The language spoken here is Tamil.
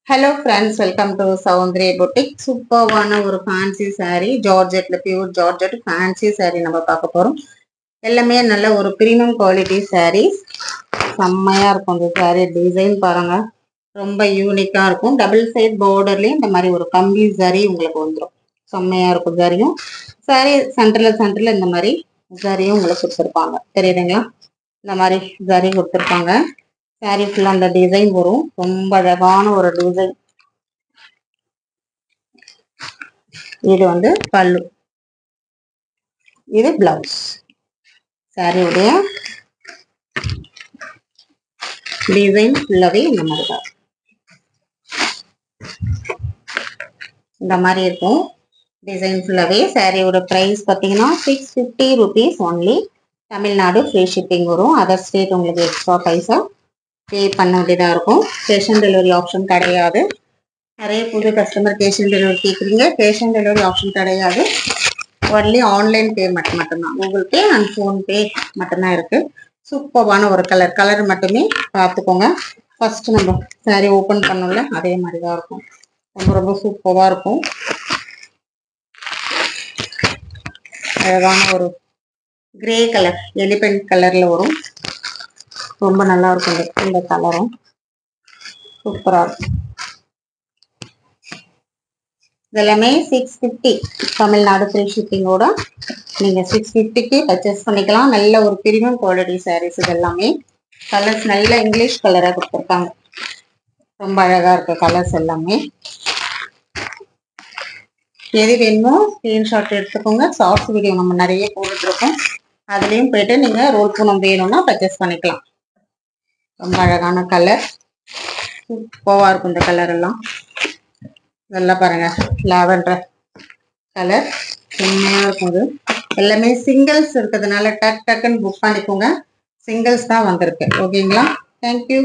Hello friends, welcome to Soundray Boutique. சூப்பர்வான ஒரு ஃபேன்சி saree, ஜார்ஜெட்ல பியூர் ஜார்ஜெட் ஃபேன்சி saree நம்ம பார்க்க போறோம். எல்லாமே நல்ல ஒரு பிரீமியம் குவாலிட்டி sarees. செம்மையா இருக்கும் இந்த saree டிசைன் பாருங்க. ரொம்ப யூனிக்கா இருக்கும். டபுள் சைட் பார்டர்லயே இந்த மாதிரி ஒரு கம்பி saree உங்களுக்கு வந்துரும். செம்மையா இருக்கும் சாரியும். saree சென்டர்ல இந்த மாதிரி சாரியும் உங்களுக்கு கொடுத்துருப்பாங்க. தெரியுதுங்களா? இந்த மாதிரி saree கொடுத்துருப்பாங்க. saree ஃபுல்லா அந்த டிசைன் வரும். ரொம்ப அழகான ஒரு டிசைன். இது வந்து பல்லு, இது பிளவுஸ். saree உடைய டிசைன் ஃபுல்லாவே இந்த மாதிரி தான், இந்த மாதிரி இருக்கும் டிசைன் ஃபுல்லாவே. சாரியோட பிரைஸ் பார்த்தீங்கன்னா 650 rupees only. Tamil Nadu free shipping வரும். அதர் ஸ்டேட் உங்களுக்கு எக்ஸ்ட்ரா பைசா பே பண்ண வேண்டியதாக இருக்கும். கேஷ் ஆன் டெலிவரி ஆப்ஷன் கிடையாது. நிறைய புது கஸ்டமர் கேஷ் ஆன் டெலிவரி கேட்குறீங்க. கேஷ் ஆன் டெலிவரி ஆப்ஷன் கிடையாது. ஒன்லி ஆன்லைன் பேமெண்ட் மட்டும்தான். கூகுள் பே அண்ட் ஃபோன்பே மட்டும்தான் இருக்குது. சூப்பரான ஒரு கலர் மட்டுமே பார்த்துக்கோங்க. ஃபர்ஸ்ட் நம்ம சாரீ ஓப்பன் பண்ணோம்ல, அதே மாதிரி தான் இருக்கும். ரொம்ப சூப்பராக இருக்கும். அழகான ஒரு கிரே கலர், எலிபென்ட் கலர்ல வரும். ரொம்ப நல்லா இருக்கும் இந்த கலரும். சூப்பரா இருக்கும். இதெல்லாமே 650 தமிழ்நாடு ஃப்ரீ ஷிப்பிங்கோட நீங்க 650க்கு பர்ச்சேஸ் பண்ணிக்கலாம். நல்ல ஒரு பிரீமியம் குவாலிட்டி சாரீஸ். இதெல்லாமே கலர்ஸ் நல்ல இங்கிலீஷ் கலரா கொடுத்துருக்காங்க. ரொம்ப அழகா இருக்கு கலர்ஸ் எல்லாமே. எது வேணுமோ ஸ்கிரீன்ஷாட் எடுத்துக்கோங்க. ஷார்ட்ஸ் வீடியோ நம்ம நிறைய போட்டுட்டு இருக்கோம். அதுலயும் போயிட்டு நீங்க ரோல் பூனம் வேணும்னா பர்ச்சேஸ் பண்ணிக்கலாம். ரொம்ப அழகான கலர், சூப்பரா இருக்கும் இந்த கலர் எல்லாம். நல்லா பாருங்க, லாவெண்டர் கலர் செம்மையா இருக்கும். இது எல்லாமே சிங்கிள்ஸ் இருக்கிறதுனால டக்குன்னு புக் பண்ணிக்கோங்க. சிங்கிள்ஸ் தான் வந்திருக்கு. ஓகேங்களா? தேங்க்யூ.